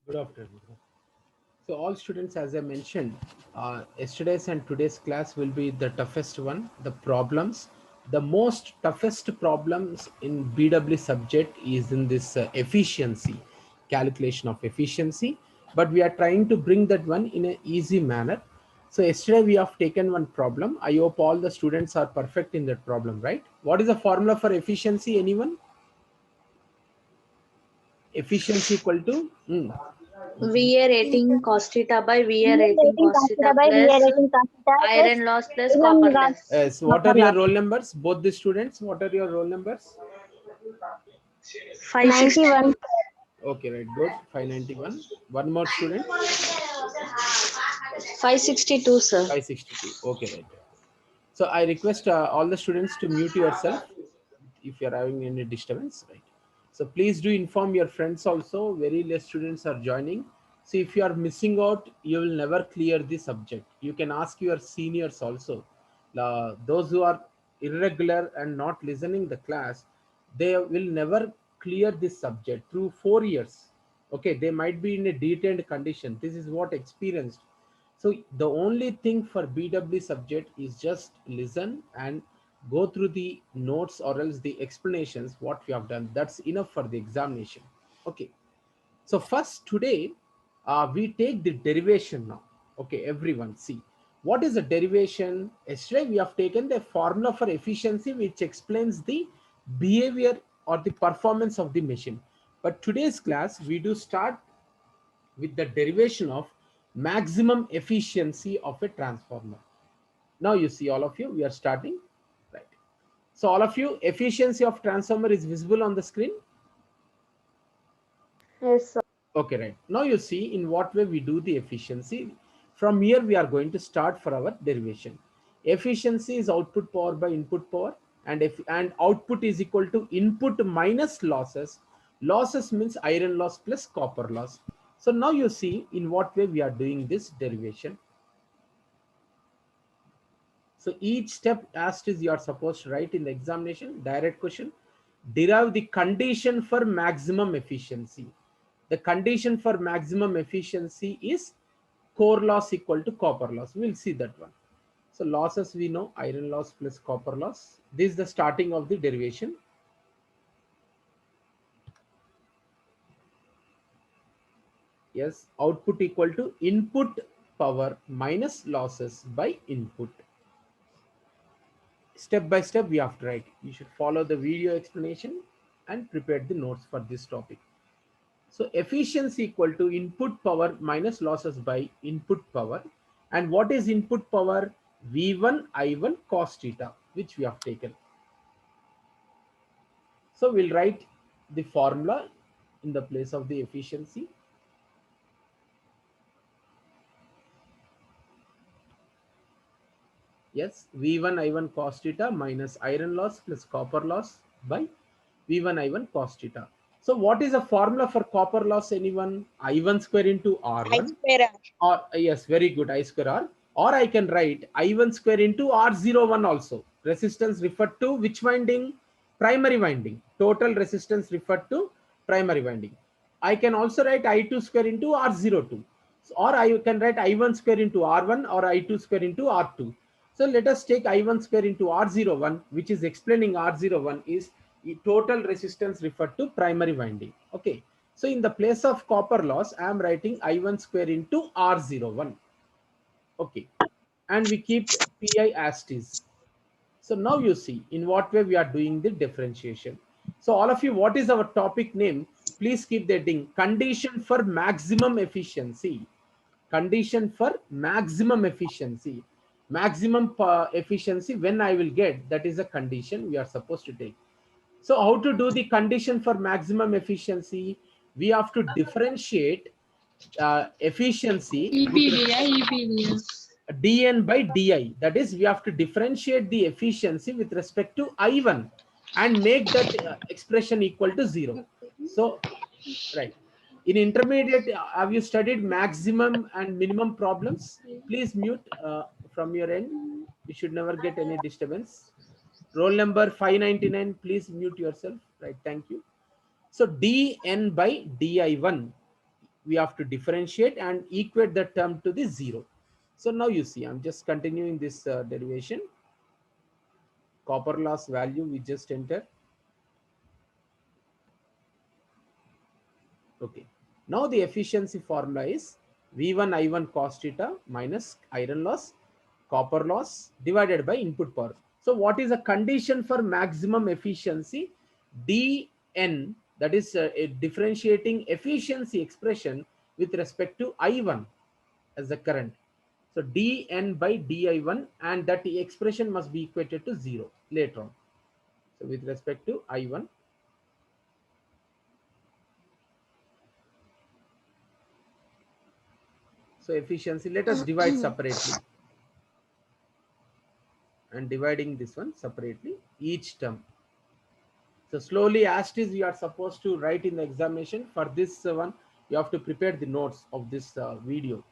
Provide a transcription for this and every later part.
Good afternoon. So all students, as I mentioned, yesterday's and today's class will be the toughest one. The problems, the most toughest problems in BW subject is in this efficiency, calculation of efficiency. But we are trying to bring that one in an easy manner. So yesterday we have taken one problem. I hope all the students are perfect in that problem, right? What is the formula for efficiency? Anyone? Efficiency equal to VA rating cos theta by We VA are rating rating cos theta considered by we are plus rating considered plus iron loss plus iron copper loss loss. Yes. What are copper your loss. roll numbers? Both the students. What are your roll numbers? 560. 91. Okay, right. Good. 591. One more student. 562, sir. 562. Okay, right. So I request all the students to mute yourself if you are having any disturbance, right? So please do inform your friends also. Very less students are joining. So if you are missing out, you will never clear the subject. You can ask your seniors also. Those who are irregular and not listening the class, they will never clear this subject through 4 years. Okay, they might be in a detained condition. This is what experienced. So the only thing for BW subject is just listen and go through the notes or else the explanations what we have done. That's enough for the examination. Okay. So first today we take the derivation now. Okay, everyone see what is a derivation. Yesterday we have taken the formula for efficiency which explains the behavior or the performance of the machine. But today's class we do start with the derivation of maximum efficiency of a transformer. Now you see all of you, we are starting, right? So all of you, efficiency of transformer is visible on the screen. Yes, sir. Okay, right. Now you see in what way we do the efficiency. From here we are going to start for our derivation. Efficiency is output power by input power, and if and output is equal to input minus losses. Losses means iron loss plus copper loss. So now you see in what way we are doing this derivation. So each step asked is you are supposed to write in the examination, direct question, derive the condition for maximum efficiency. The condition for maximum efficiency is core loss equal to copper loss. We'll see that one. So losses we know, iron loss plus copper loss. This is the starting of the derivation. Yes, output equal to input power minus losses by input. Step by step we have to write. You should follow the video explanation and prepare the notes for this topic. So efficiency equal to input power minus losses by input power. And what is input power? V1 I1 cos theta, which we have taken. So we'll write the formula in the place of the efficiency. Yes, V1 I1 cos theta minus iron loss plus copper loss by V1 I1 cos theta. So what is the formula for copper loss? Anyone? I1 square into I R1, square R. or yes, very good, I square R, or I can write I1 square into R01 also. Resistance referred to which winding? Primary winding. Total resistance referred to primary winding. I can also write I2 square into R02. Or I can write I1 square into R1 or I2 square into R2. So let us take I1 square into R01, which is explaining R01 is total resistance referred to primary winding. Okay. So in the place of copper loss, I am writing I1 square into R01. Okay. And we keep Pi as it is. So now you see in what way we are doing the differentiation. So all of you, what is our topic name? Please keep the heading condition for maximum efficiency. Condition for maximum efficiency. Maximum efficiency when I will get, that is a condition we are supposed to take. So how to do the condition for maximum efficiency? We have to differentiate efficiency with dn by di. That is, we have to differentiate the efficiency with respect to I1 and make that expression equal to 0. So, right. In intermediate, have you studied maximum and minimum problems? Please mute from your end. We should never get any disturbance. Roll number 599, please mute yourself. Right, thank you. So dn by di1, we have to differentiate and equate the term to the 0. So now you see, I'm just continuing this derivation. Copper loss value we just enter. Okay. Now the efficiency formula is V1 I1 cos theta minus iron loss, copper loss divided by input power. So what is a condition for maximum efficiency? dN, that is a differentiating efficiency expression with respect to I1 as the current. So dN by di1, and that expression must be equated to 0 later on. So with respect to I1, so efficiency, let us divide separately, and dividing this one separately, each term. So slowly, as it is, we are supposed to write in the examination. For this one, you have to prepare the notes of this video.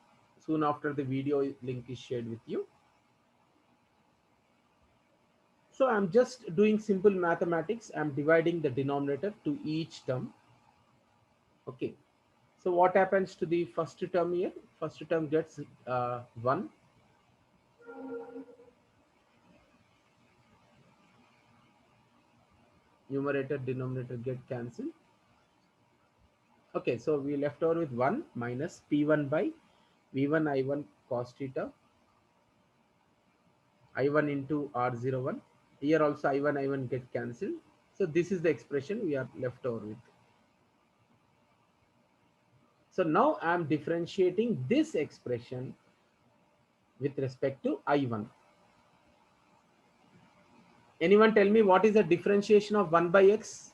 Soon after the video link is shared with you. So I'm just doing simple mathematics. I'm dividing the denominator to each term. Okay. So what happens to the first term here? First term gets 1. Numerator, denominator get cancelled. Okay, so we left over with 1 minus P1 by V1 I1 cos theta, I1 into R01. Here also I1 I1 get cancelled. So this is the expression we are left over with. So now I am differentiating this expression with respect to I1. Anyone tell me what is the differentiation of 1 by x?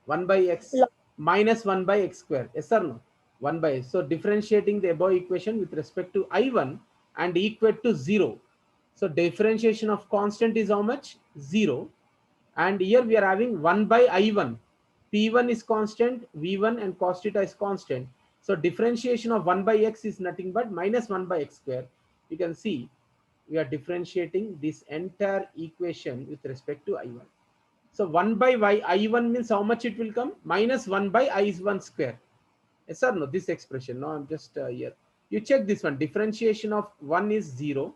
1 by x minus 1 by x square. Yes or no? 1 by x. So differentiating the above equation with respect to I1 and equate to 0. So differentiation of constant is how much? 0. And here we are having 1 by I1. P1 is constant, V1 and cos theta is constant. So differentiation of 1 by x is nothing but minus 1 by x square. You can see we are differentiating this entire equation with respect to I1. So 1 by y, I1 means how much it will come? Minus 1 by I1 square. Yes or no? This expression. Now I'm just here. You check this one. Differentiation of 1 is 0.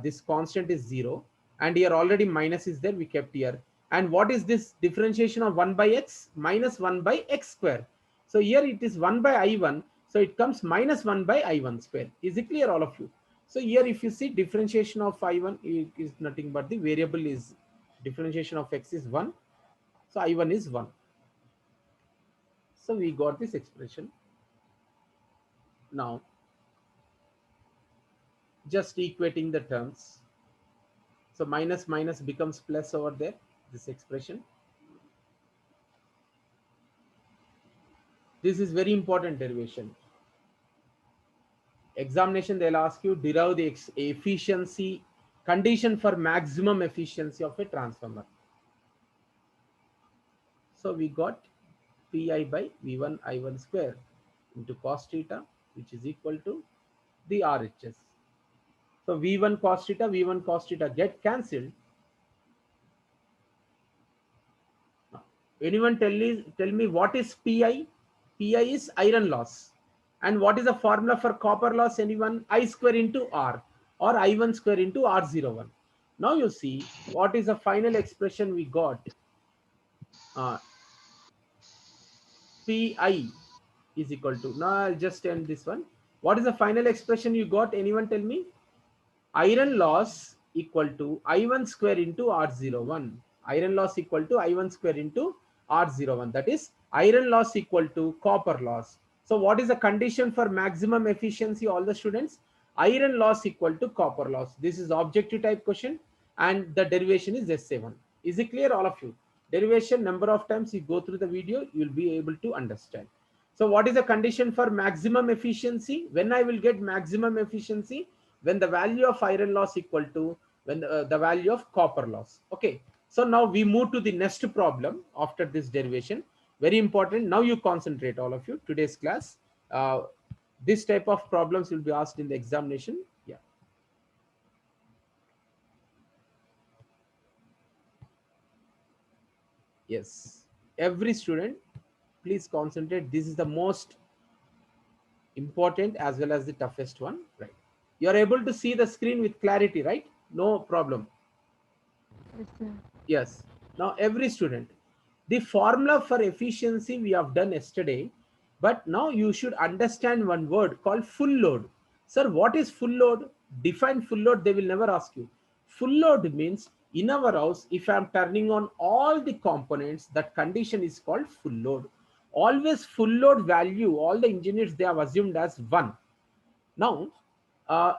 This constant is 0. And here already minus is there. We kept here. And what is this differentiation of 1 by x? Minus 1 by x square. So here it is 1 by I1. So it comes minus 1 by I1 square. Is it clear, all of you? So here if you see differentiation of I1 is nothing but the variable is differentiation of x is 1. So I1 is 1. So we got this expression. Now just equating the terms. So minus minus becomes plus over there, this expression. This is very important derivation. Examination, they'll ask you derive the efficiency condition for maximum efficiency of a transformer. So we got Pi by V1 I1 square into cos theta, which is equal to the RHS. So V1 cos theta get cancelled. Anyone tell me what is Pi? Pi is iron loss. And what is the formula for copper loss? Anyone? I square into R, or I1 square into R01. Now you see what is the final expression we got. Pi is equal to, now I'll just end this one. What is the final expression you got? Anyone tell me? Iron loss equal to I1 square into R01. Iron loss equal to I1 square into R01. That is iron loss equal to copper loss. So what is the condition for maximum efficiency, all the students? Iron loss equal to copper loss. This is objective type question and the derivation is SA1. Is it clear, all of you? Derivation, number of times you go through the video, you will be able to understand. So what is the condition for maximum efficiency? When I will get maximum efficiency? When the value of iron loss equal to when the value of copper loss. Okay. So now we move to the next problem after this derivation. Very important. Now you concentrate, all of you. Today's class. This type of problems will be asked in the examination. Yeah. Yes. Every student please concentrate. This is the most important as well as the toughest one, right? You are able to see the screen with clarity, right? No problem. Yes, sir. Yes. Now every student, the formula for efficiency we have done yesterday, but now you should understand one word called full load. Sir, what is full load? Define full load, they will never ask you. Full load means in our house, if I am turning on all the components, that condition is called full load. Always full load value, all the engineers, they have assumed as 1. Now, uh,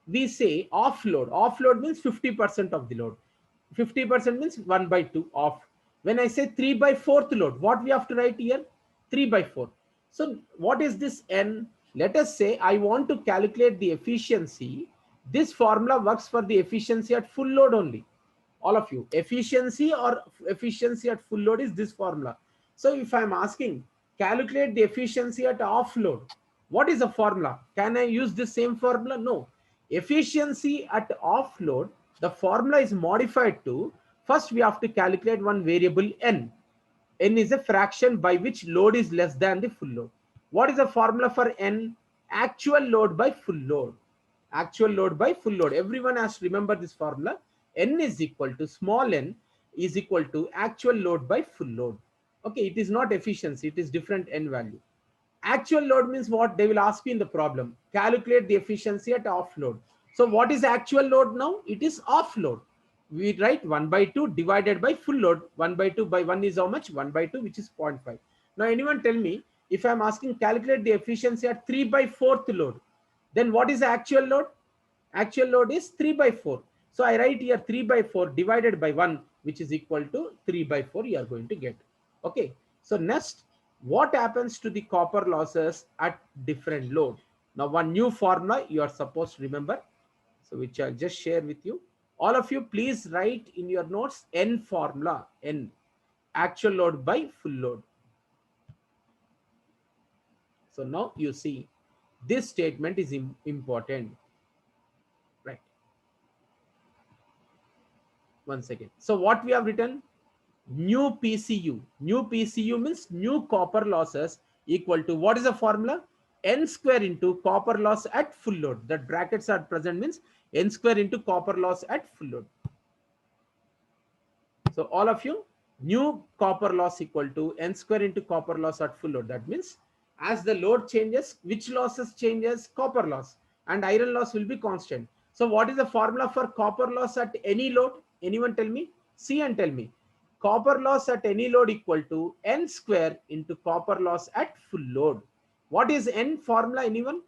we say offload. Offload means 50% of the load. 50% means 1 by 2 off. When I say 3 by 4th load, what we have to write here? 3 by 4. So what is this N? Let us say I want to calculate the efficiency. This formula works for the efficiency at full load only. All of you, efficiency or efficiency at full load is this formula. So if I'm asking, calculate the efficiency at off load, what is the formula? Can I use the same formula? No. Efficiency at off load, the formula is modified to, first we have to calculate one variable N. N is a fraction by which load is less than the full load. What is the formula for N? Actual load by full load. Actual load by full load. Everyone has to remember this formula. N is equal to small n is equal to actual load by full load. Okay, it is not efficiency, it is different N value. Actual load means what? They will ask you in the problem. Calculate the efficiency at off load. So what is actual load now? It is off load. We write 1 by 2 divided by full load. 1 by 2 by 1 is how much? 1 by 2, which is 0.5. Now anyone tell me, if I'm asking calculate the efficiency at 3 by 4th load, then what is the actual load? Actual load is 3 by 4. So I write here 3 by 4 divided by 1, which is equal to 3 by 4 you are going to get. Okay. So next, what happens to the copper losses at different load? Now one new formula you are supposed to remember. So which I'll just share with you. All of you please write in your notes N formula, N, actual load by full load. So now you see this statement is important, right? One second. So what we have written? New PCU. New PCU means new copper losses equal to, what is the formula? N square into copper loss at full load. That brackets are present means N square into copper loss at full load. So all of you, new copper loss equal to N square into copper loss at full load. That means as the load changes, which losses changes? Copper loss, and iron loss will be constant. So what is the formula for copper loss at any load? Anyone tell me? See and tell me. Copper loss at any load equal to N square into copper loss at full load. What is N formula? Anyone?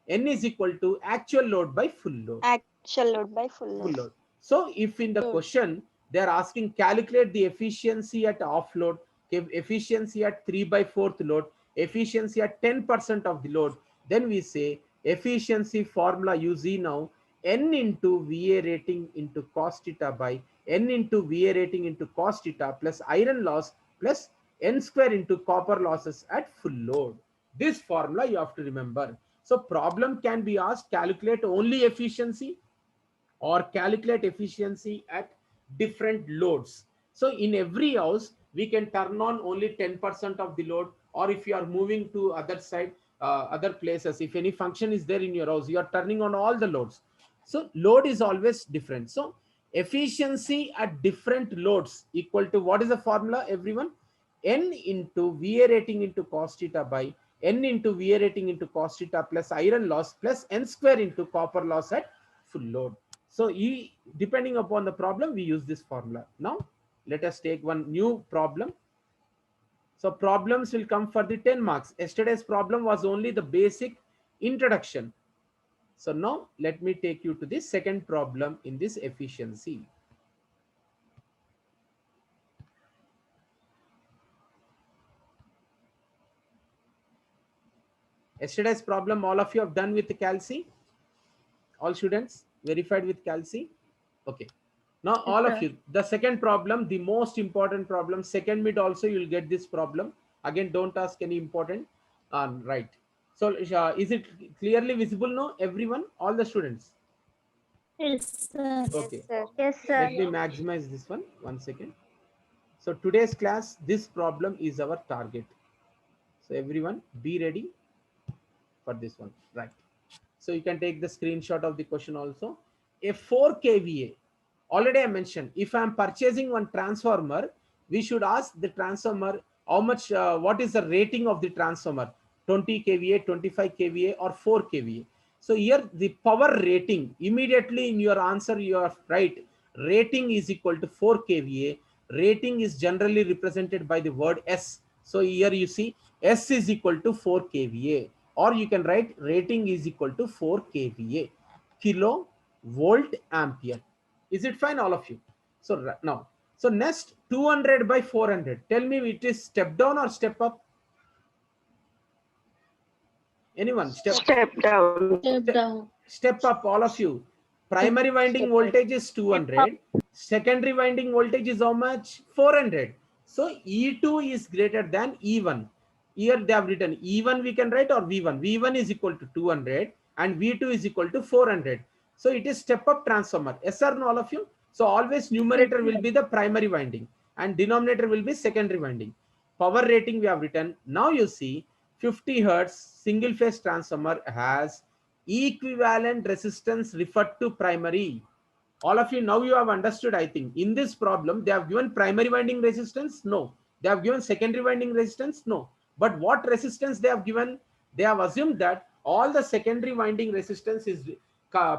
N is equal to actual load by full load. Actual load by full Full load. load. So if in the question they are asking calculate the efficiency at off load, efficiency at 3 by 4th load, efficiency at 10% of the load, then we say efficiency formula you see now, N into VA rating into cos theta by N into VA rating into cos theta plus iron loss plus N square into copper losses at full load. This formula you have to remember. So problem can be asked, calculate only efficiency or calculate efficiency at different loads. So in every house, we can turn on only 10% of the load, or if you are moving to other side, other places, if any function is there in your house, you are turning on all the loads. So load is always different. So efficiency at different loads equal to, what is the formula, everyone? N into VA rating into cos theta by N into VA rating into cos theta plus iron loss plus N square into copper loss at full load. So depending upon the problem, we use this formula. Now let us take one new problem. So problems will come for the 10 marks. Yesterday's problem was only the basic introduction. So now let me take you to the second problem in this efficiency. Yesterday's problem all of you have done with the Calci? All students verified with Calci? Okay. Now all of you, the second problem, the most important problem, second mid also you will get this problem. Again, don't ask any important. Right. So is it clearly visible now, everyone, all the students? Yes, sir. Okay. Yes, sir. Let me maximize this one. One second. So today's class, this problem is our target. So everyone be ready for this one, right? So you can take the screenshot of the question also. A 4 kVA, already I mentioned, if I am purchasing one transformer, we should ask the transformer how much, what is the rating of the transformer, 20 kVA, 25 kVA or 4 kVA. So here the power rating, immediately in your answer you are right, rating is equal to 4 kVA. Rating is generally represented by the word S. So here you see S is equal to 4 kVA, or you can write rating is equal to 4 kVA, kilo volt ampere. Is it fine, all of you? So now, so next 200 by 400. Tell me, it is step down or step up? Anyone? Step down. Step down. Step up, all of you. Primary winding voltage is 200. Secondary winding voltage is how much? 400. So E2 is greater than E1. Here they have written E1 we can write, or V1. V1 is equal to 200 and V2 is equal to 400. So it is step up transformer. Yes or no, all of you? So always numerator will be the primary winding and denominator will be secondary winding. Power rating we have written. Now you see 50 hertz single phase transformer has equivalent resistance referred to primary. All of you, now you have understood, I think. In this problem, they have given primary winding resistance? No. They have given secondary winding resistance? No. But what resistance they have given? They have assumed that all the secondary winding resistance is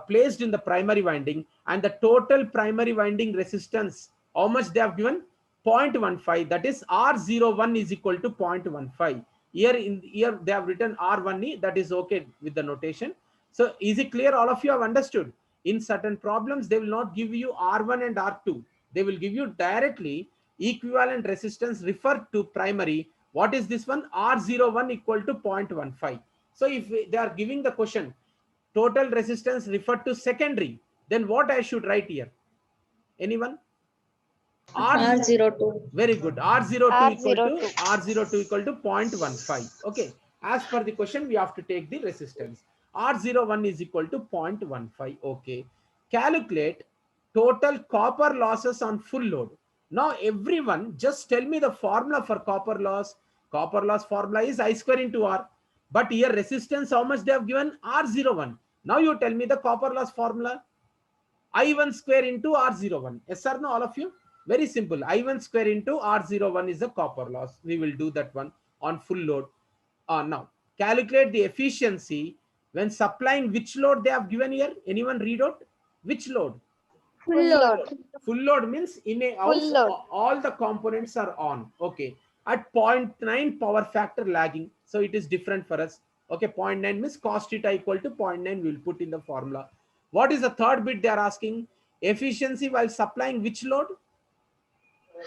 placed in the primary winding, and the total primary winding resistance, how much they have given? 0.15. That is R01 is equal to 0.15. Here they have written R1E. That is okay with the notation. So is it clear? All of you have understood? In certain problems, they will not give you R1 and R2. They will give you directly equivalent resistance referred to primary. What is this one? R01 equal to 0.15. So if they are giving the question, total resistance referred to secondary, then what I should write here? Anyone? R02. Very good. R02 equal to R02 equal to 0.15. Okay. As per the question, we have to take the resistance. R01 is equal to 0.15. Okay. Calculate total copper losses on full load. Now everyone just tell me the formula for copper loss. Copper loss formula is I square into R. But here resistance, how much they have given? R01. Now you tell me the copper loss formula. I1 square into R01. Yes or no, all of you? Very simple. I1 square into R01 is the copper loss. We will do that one on full load. Now, calculate the efficiency when supplying which load they have given here. Anyone read out? Which load? Full load. Full load means in a house, all the components are on. Okay. At 0.9 power factor lagging. So it is different for us. Okay. 0.9 means cos theta equal to 0.9. We will put in the formula. What is the third bit they are asking? Efficiency while supplying which load?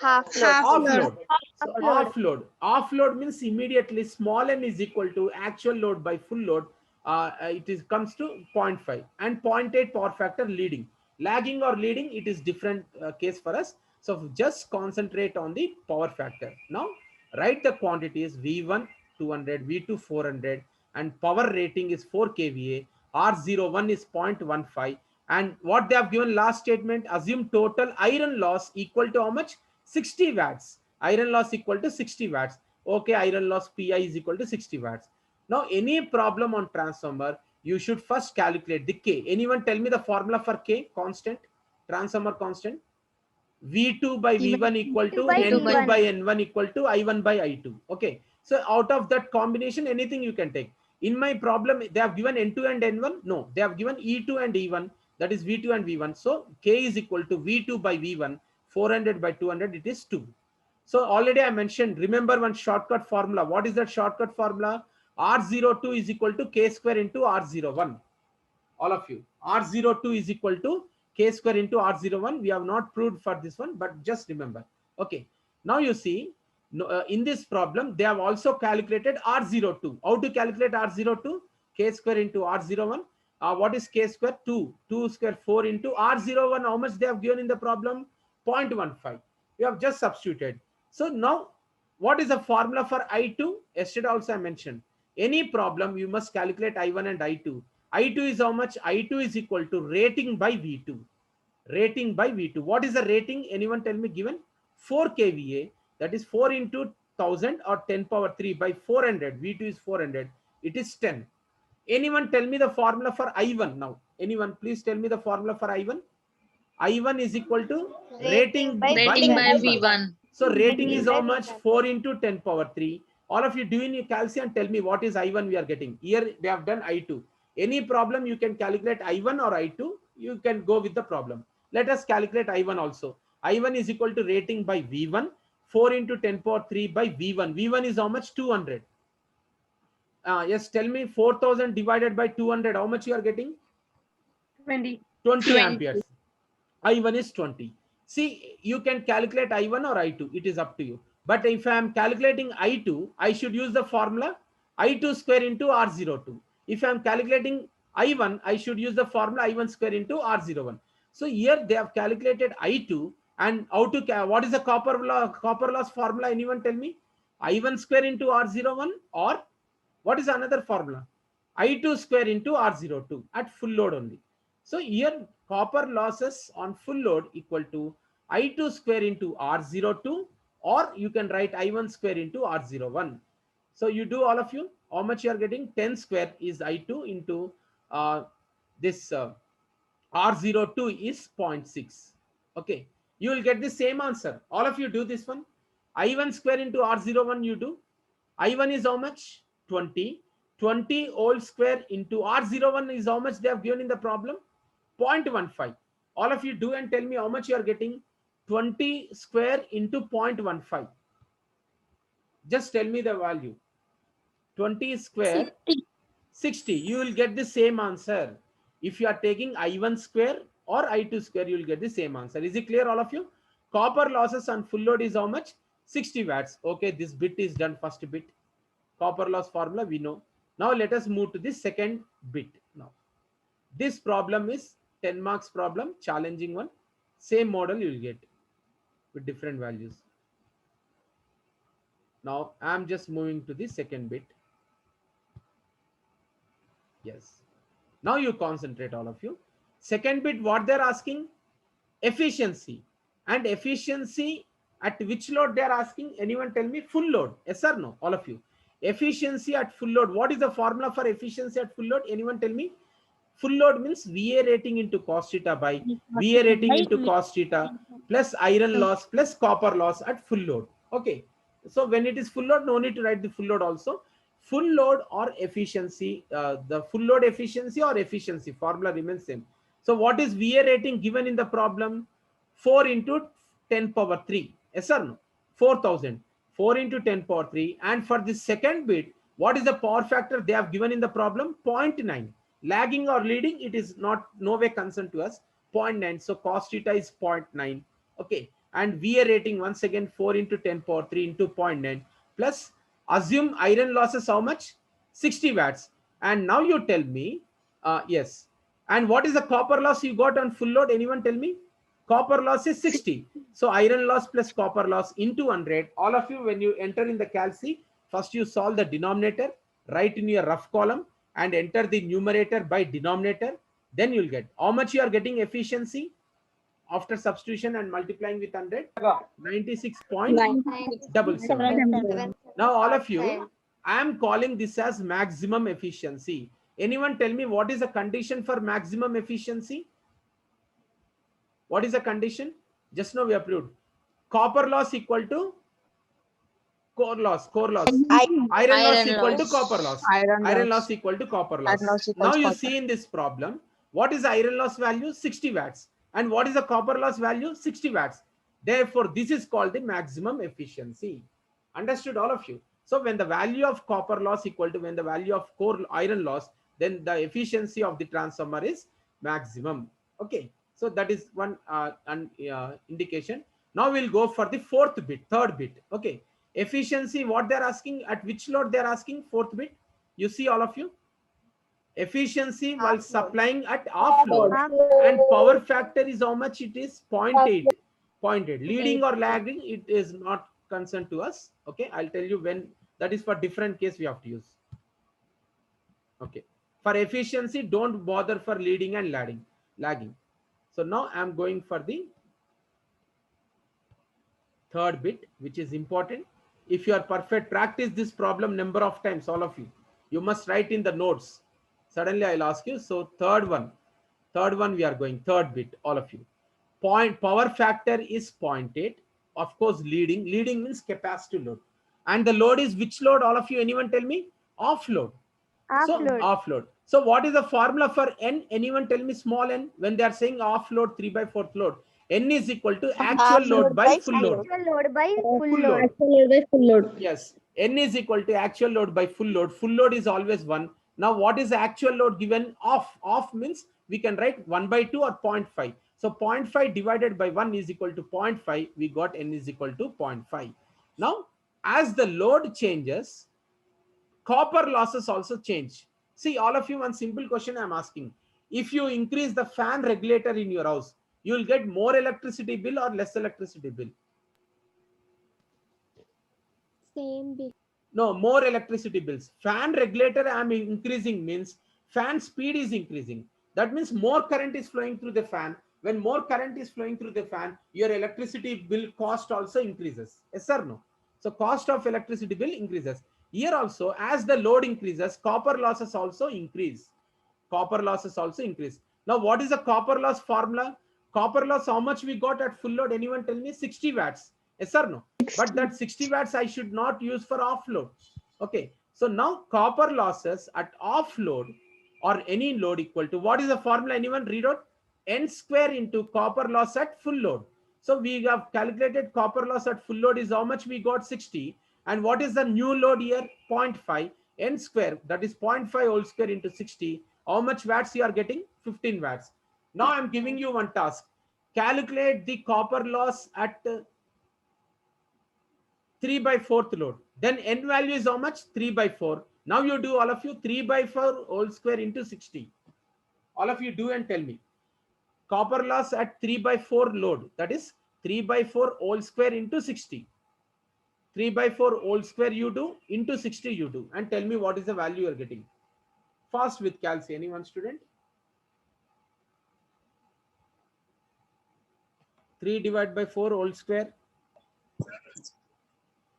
Half load. Offload. So offload. Offload means immediately small n is equal to actual load by full load. It comes to 0.5 and 0.8 power factor leading. Lagging or leading, it is different case for us. So just concentrate on the power factor. Now write the quantities V1 200, V2 400, and power rating is 4 kVA. R01 is 0.15. And what they have given last statement, assume total iron loss equal to how much? 60 watts. Iron loss equal to 60 watts. Okay, iron loss PI is equal to 60 watts. Now, any problem on transformer, you should first calculate the K. Anyone tell me the formula for K? Constant, transformer constant. V2 by V1 equal to N2 by N1 equal to I1 by I2. Okay. So out of that combination, anything you can take. In my problem, they have given N2 and N1. No, they have given E2 and E1. That is V2 and V1. So K is equal to V2 by V1. 400 by 200, it is 2. So already I mentioned, remember one shortcut formula. What is that shortcut formula? R02 is equal to K square into R01. All of you. R02 is equal to K square into R01. We have not proved for this one, but just remember. Okay. Now you see, in this problem, they have also calculated R02. How to calculate R02? K square into R01. What is K square? 2. 2 square 4 into R01. How much they have given in the problem? 0.15. We have just substituted. So now, what is the formula for I2? Yesterday also I mentioned. Any problem, you must calculate I1 and I2. I2 is how much? I2 is equal to rating by V2. Rating by V2. What is the rating? Anyone tell me given? 4 kVA. That is 4 into 1000 or 10 power 3 by 400, V2 is 400, it is 10. Anyone tell me the formula for I1 now? Anyone please tell me the formula for I1? I1 is equal to rating by Rating by V1. V1. So rating is how by much? V1. 4 into 10 power 3. All of you do in your calculation and tell me what is I1 we are getting. Here they have done I2. Any problem you can calculate I1 or I2. You can go with the problem. Let us calculate I1 also. I1 is equal to rating by V1. 4 into 10 power 3 by V1. V1 is how much? 200. Yes, tell me 4000 divided by 200. How much you are getting? 20. 20 amperes. I1 is 20. See, you can calculate I1 or I2. It is up to you. But if I am calculating I2, I should use the formula I2 square into R02. If I am calculating I1, I should use the formula I1 square into R01. So here they have calculated I2 and how to, what is the copper loss formula? Anyone tell me? I1 square into R01 or what is another formula? I2 square into R02 at full load only. So here copper losses on full load equal to I2 square into R02, or you can write I1 square into R01. So you do all of you, how much you are getting? 10 square is I2 into this R02 is 0.6. Okay, you will get the same answer. All of you do this one. I1 square into R01 you do. I1 is how much? 20. 20 whole square into R01 is how much they have given in the problem? 0.15. All of you do and tell me how much you are getting. 20 square into 0.15. Just tell me the value. 20 square, 60. You will get the same answer. If you are taking I1 square or I2 square, you will get the same answer. Is it clear, all of you? Copper losses on full load is how much? 60 watts. Okay, this bit is done, first bit. Copper loss formula we know. Now let us move to the second bit. Now this problem is 10 marks problem, challenging one. Same model you will get with different values. Now I am just moving to the second bit. Yes. Now you concentrate, all of you. Second bit, what they're asking? Efficiency. And efficiency at which load they're asking? Anyone tell me? Full load. Yes or no? All of you. Efficiency at full load. What is the formula for efficiency at full load? Anyone tell me? Full load means VA rating into cos theta by VA rating into cos theta plus iron loss plus copper loss at full load. Okay. So when it is full load, no need to write the full load also. Full load or efficiency, the full load efficiency or efficiency formula remains same. So what is VA rating given in the problem? 4 into 10 power 3. Yes or no? 4000. 4 into 10 power 3. And for the second bit, what is the power factor they have given in the problem? 0.9. Lagging or leading, it is not no way concerned to us. 0.9. So cos theta is 0.9. Okay. And VA rating once again 4 into 10 power 3 into 0.9 plus assume iron losses how much? 60 watts. And now you tell me, yes. And what is the copper loss you got on full load? Anyone tell me? Copper loss is 60. So iron loss plus copper loss into 100. All of you, when you enter in the calci, first you solve the denominator, write in your rough column and enter the numerator by denominator. Then you'll get how much you are getting efficiency after substitution and multiplying with 100. 96.77. Now all of you, I am calling this as maximum efficiency. Anyone tell me what is the condition for maximum efficiency? What is the condition? Just now we approved. Copper loss equal to core loss. Iron loss equal to copper loss. Iron loss equal to copper loss. Now you see in this problem, what is the iron loss value? 60 watts. And what is the copper loss value? 60 watts. Therefore, this is called the maximum efficiency. Understood, all of you? So when the value of copper loss equal to when the value of core iron loss, then the efficiency of the transformer is maximum. Okay. So that is one indication. Now we'll go for the fourth bit, third bit. Okay. Efficiency, what they're asking, at which load they're asking? Fourth bit. You see, all of you? Efficiency while supplying at off load. And power factor is how much it is? 0.8. 0.8. Leading or lagging, it is not concerned to us. Okay. I'll tell you when. That is for different case we have to use. Okay. For efficiency, don't bother for leading and lagging. So now I'm going for the third bit, which is important. if you are perfect, practice this problem number of times, all of you. You must write in the notes. Suddenly I'll ask you. So third one we are going, third bit, all of you. Point power factor is 0.8. Of course, leading means capacitive load. And the load is which load, all of you? Anyone tell me? Off load. So Offload. off load. So what is the formula for N? Anyone tell me small n? When they are saying off load 3/4 load, N is equal to actual load by full load. Actual load by full Full load. load. Actual load by full load. Yes, N is equal to actual load by full load. Full load is always 1. Now what is the actual load given? Off. Off means we can write 1/2 or 0.5. So 0.5 divided by 1 is equal to 0.5. We got N is equal to 0.5. Now as the load changes, copper losses also change. See, all of you, one simple question I'm asking. If you increase the fan regulator in your house, you will get more electricity bill or less electricity bill? Same big. No, more electricity bills. Fan regulator I'm increasing means fan speed is increasing. That means more current is flowing through the fan. When more current is flowing through the fan, your electricity bill cost also increases. Yes or no? So cost of electricity bill increases. Here also, as the load increases, copper losses also increase. Copper losses also increase. Now, what is the copper loss formula? Copper loss, how much we got at full load? Anyone tell me? 60 watts. Yes or no? But that 60 watts I should not use for off load. Okay. So now copper losses at off load or any load equal to, what is the formula? Anyone read out? N square into copper loss at full load. So we have calculated copper loss at full load is how much we got? 60. And what is the new load here? 0.5. N square, that is 0.5 whole square into 60. How much watts you are getting? 15 watts. Now I'm giving you one task. Calculate the copper loss at 3/4 load. Then N value is how much? 3/4. Now you do, all of you, 3/4 whole square into 60. All of you do and tell me. Copper loss at 3/4 load, that is 3/4 whole square into 60. 3/4 whole square you do into 60 you do, and tell me what is the value you are getting. Fast with calc. Anyone student? 3 divided by 4 whole square.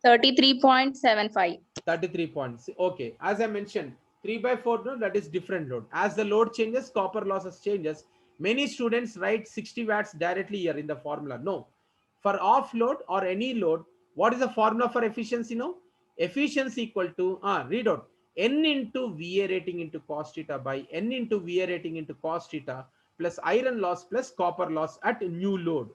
33.75. 33 points. Okay. As I mentioned, 3/4 no, that is different load. As the load changes, copper losses changes. Many students write 60 watts directly here in the formula. No. For off load or any load, what is the formula for efficiency now? Efficiency equal to, read out, N into VA rating into cos theta by N into VA rating into cos theta plus iron loss plus copper loss at new load.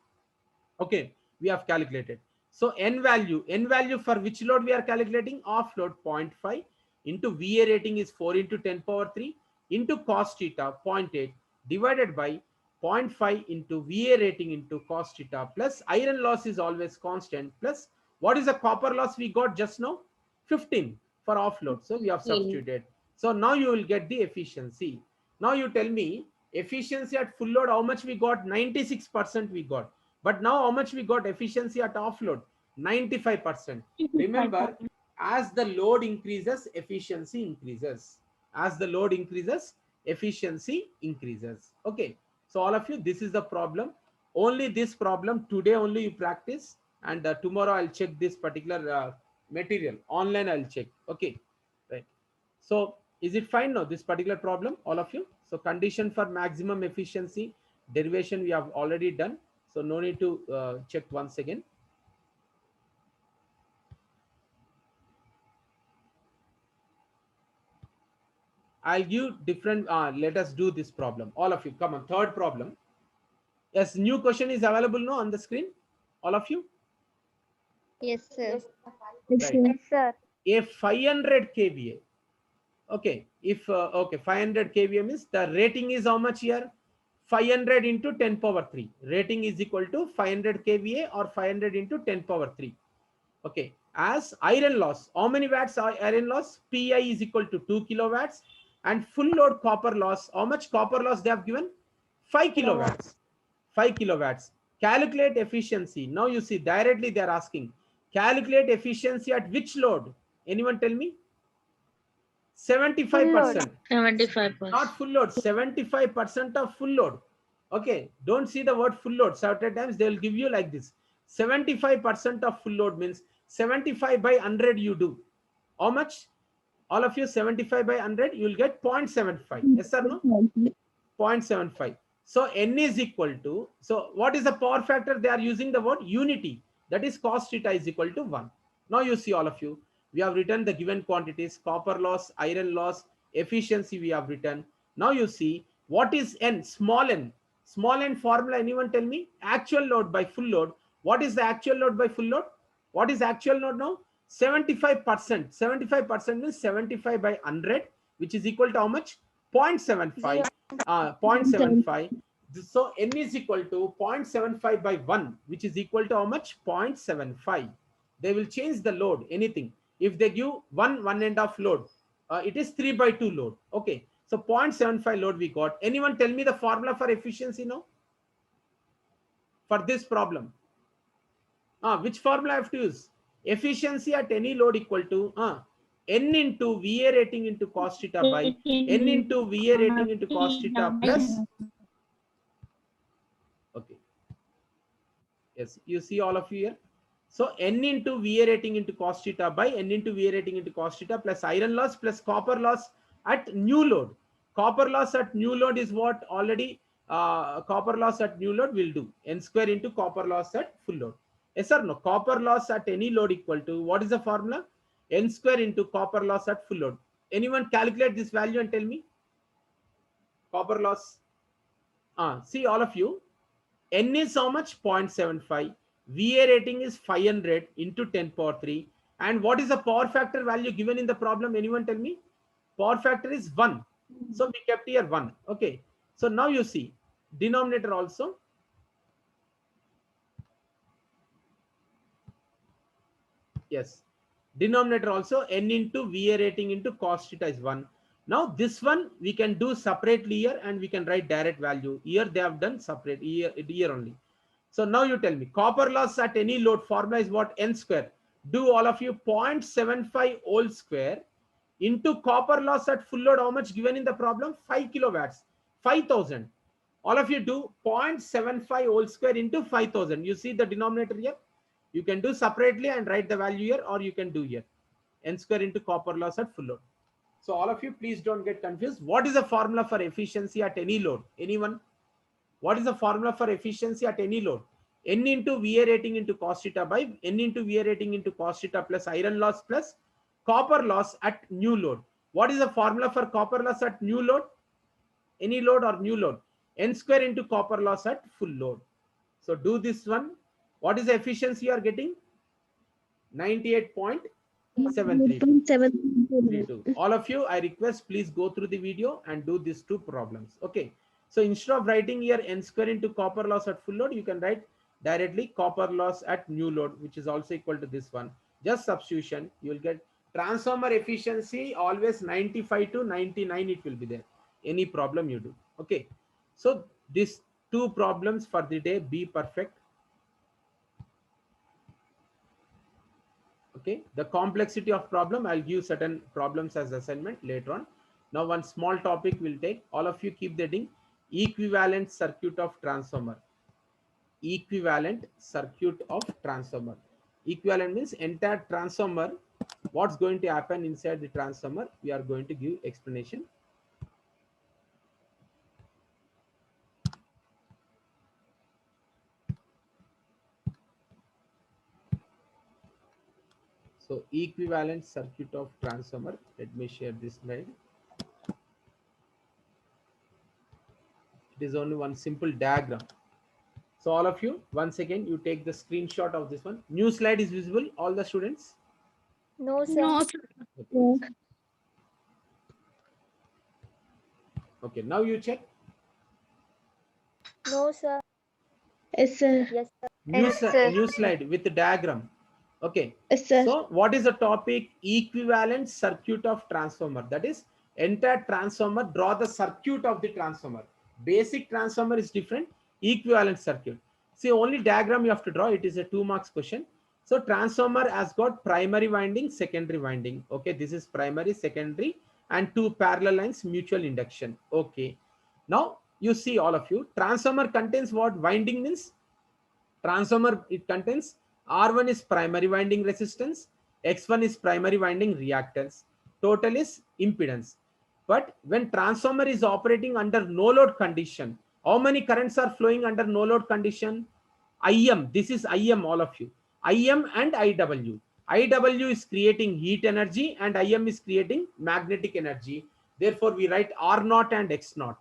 Okay, we have calculated. So N value for which load we are calculating? Off load 0.5 into VA rating is 4 into 10 power 3 into cos theta 0.8 divided by 0.5 into VA rating into cos theta plus iron loss is always constant plus what is the copper loss we got just now? 15 for offload. So we have substituted. So now you will get the efficiency. Now you tell me efficiency at full load, how much we got? 96% we got. But now how much we got efficiency at offload? 95%. Remember, as the load increases, efficiency increases. As the load increases, efficiency increases. Okay. So all of you, this is the problem. Only this problem today only you practice, and tomorrow I'll check this particular material online. I'll check. Okay. Right. So is it fine now, this particular problem, all of you? So condition for maximum efficiency derivation we have already done. So no need to check once again. I'll give different, let us do this problem. All of you, come on, third problem. Yes, new question is available now on the screen, all of you? Yes, sir. Right. Yes, sir. A 500 kVA. Okay, if, okay, 500 kVA means the rating is how much here? 500 into 10 power 3. Rating is equal to 500 kVA or 500 into 10 power 3. Okay, as iron loss, how many watts are iron loss? PI is equal to 2 kilowatts. And full load copper loss, how much copper loss they have given? 5 kilowatts. 5 kilowatts. Calculate efficiency. Now you see directly they are asking, calculate efficiency at which load? Anyone tell me? 75%. 75%. Not full load, 75% of full load. Okay, don't see the word full load. Certain times they will give you like this. 75% of full load means 75 by 100 you do. How much? All of you, 75 by 100, you will get 0.75. Yes or no? 0.75. So n is equal to, so what is the power factor? They are using the word unity. That is cos theta is equal to 1. Now you see, all of you, we have written the given quantities, copper loss, iron loss, efficiency we have written. Now you see, what is n? Small n. Small n formula, anyone tell me? Actual load by full load. What is the actual load by full load? What is actual load now? 75%. 75% means 75 by 100, which is equal to how much? 0.75. 0.75. So n is equal to 0.75 by 1, which is equal to how much? 0.75. They will change the load, anything. If they give 1.5 load, it is 3 by 2 load. Okay. So 0.75 load we got. Anyone tell me the formula for efficiency now? For this problem. Which formula I have to use? Efficiency at any load equal to n into VA rating into cos theta by n into VA rating into cos theta plus. Okay. Yes, you see all of you here. So n into VA rating into cos theta by n into VA rating into cos theta plus iron loss plus copper loss at new load. Copper loss at new load is what already copper loss at new load will do. N square into copper loss at full load. Yes or no? Copper loss at any load equal to, what is the formula? N square into copper loss at full load. Anyone calculate this value and tell me? Copper loss. See all of you. N is how much? 0.75. VA rating is 500 into 10 power 3. And what is the power factor value given in the problem? Anyone tell me? Power factor is 1. So we kept here 1. Okay. So now you see denominator also. Yes. Denominator also n into VA rating into cos theta is 1. Now this one we can do separately here and we can write direct value. Here they have done separate here only. So now you tell me, copper loss at any load formula is what? N square. Do all of you 0.75 whole square into copper loss at full load. How much given in the problem? 5 kilowatts. 5,000. All of you do 0.75 whole square into 5,000. You see the denominator here? You can do separately and write the value here, or you can do here. N square into copper loss at full load. So all of you, please don't get confused. What is the formula for efficiency at any load? Anyone? What is the formula for efficiency at any load? N into VA rating into cos theta by N into VA rating into cos theta plus iron loss plus copper loss at new load. What is the formula for copper loss at new load? Any load or new load? N square into copper loss at full load. So do this one. What is the efficiency you are getting? 98.732. All of you, I request, please go through the video and do these two problems. Okay. So instead of writing here n square into copper loss at full load, you can write directly copper loss at new load, which is also equal to this one. Just substitution, you will get transformer efficiency always 95 to 99. It will be there. Any problem you do. Okay. So these two problems for the day, be perfect. Okay, the complexity of problem, I'll give certain problems as assignment later on. Now one small topic we'll take. All of you keep the heading equivalent circuit of transformer. Equivalent circuit of transformer. Equivalent means entire transformer. What's going to happen inside the transformer? We are going to give explanation. So equivalent circuit of transformer. Let me share this slide. It is only one simple diagram. So all of you, once again, you take the screenshot of this one. New slide is visible, all the students? No, sir. No, Okay, okay. Now you check. No, sir. yes, sir. Yes, sir. New slide with the diagram. Okay. Yes, sir. So what is the topic? Equivalent circuit of transformer. That is entire transformer. Draw the circuit of the transformer. Basic transformer is different. Equivalent circuit. See, only diagram you have to draw. It is a 2 marks question. So transformer has got primary winding, secondary winding. Okay, this is primary, secondary, and 2 parallel lines, mutual induction. Okay. Now you see, all of you, transformer contains what? Winding means transformer, it contains R1 is primary winding resistance, X1 is primary winding reactance, total is impedance. But when transformer is operating under no load condition, how many currents are flowing under no load condition? IM, this is IM, all of you. IM and IW. IW is creating heat energy and IM is creating magnetic energy. Therefore, we write R0 and X0.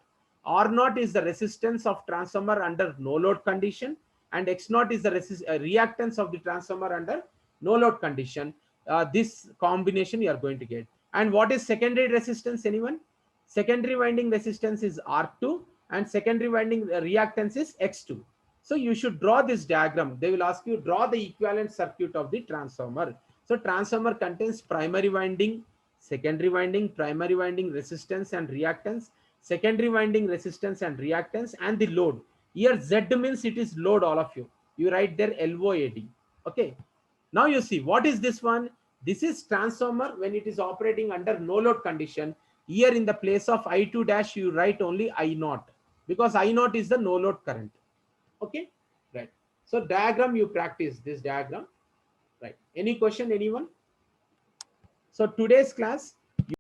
R0 is the resistance of transformer under no load condition and X0 is the reactance of the transformer under no load condition. This combination you are going to get. And what is secondary resistance, anyone? Secondary winding resistance is R2 and secondary winding reactance is X2. So you should draw this diagram. They will ask you draw the equivalent circuit of the transformer. So transformer contains primary winding, secondary winding, primary winding resistance and reactance, secondary winding resistance and reactance, and the load. Here Z means it is load, all of you. You write there LOAD. Okay. Now you see what is this one? This is transformer when it is operating under no load condition. Here in the place of I2 dash you write only I0 because I0 is the no load current. Okay, right. So diagram you practice this diagram, right? Any question, anyone? So today's class